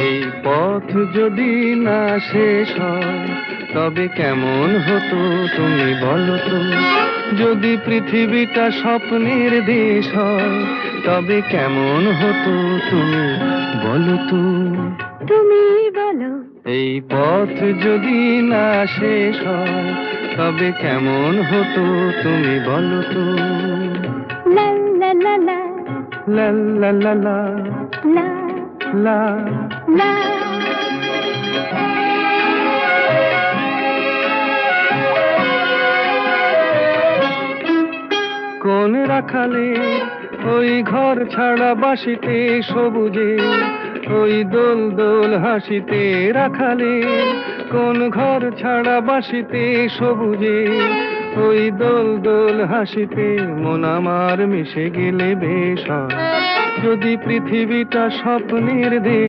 এই পথ যদি না শেষ হয় তবে কেমন হতো তুমি বলো তো। যদি পৃথিবীটা স্বপ্নের দেশ হয় তবে কেমন হতো তুমি বলো তো। তুমি বলো। এই পথ যদি না শেষ হয় তবে কেমন হতো তুমি বলো তো। লা লা লা লা লা লা লা লা লা লা। লা। কোন রাখালে ওই ঘর ছাড়া বাসিতে সবুজে, ওই দোল দোল হাসিতে রাখালে কোন ঘর ছাড়া বাসিতে সবুজে, ওই দোল দোল হাসিতে মন আমার মিশে গেলে বেশ হয়। যদি পৃথিবীটা স্বপ্নের দেশ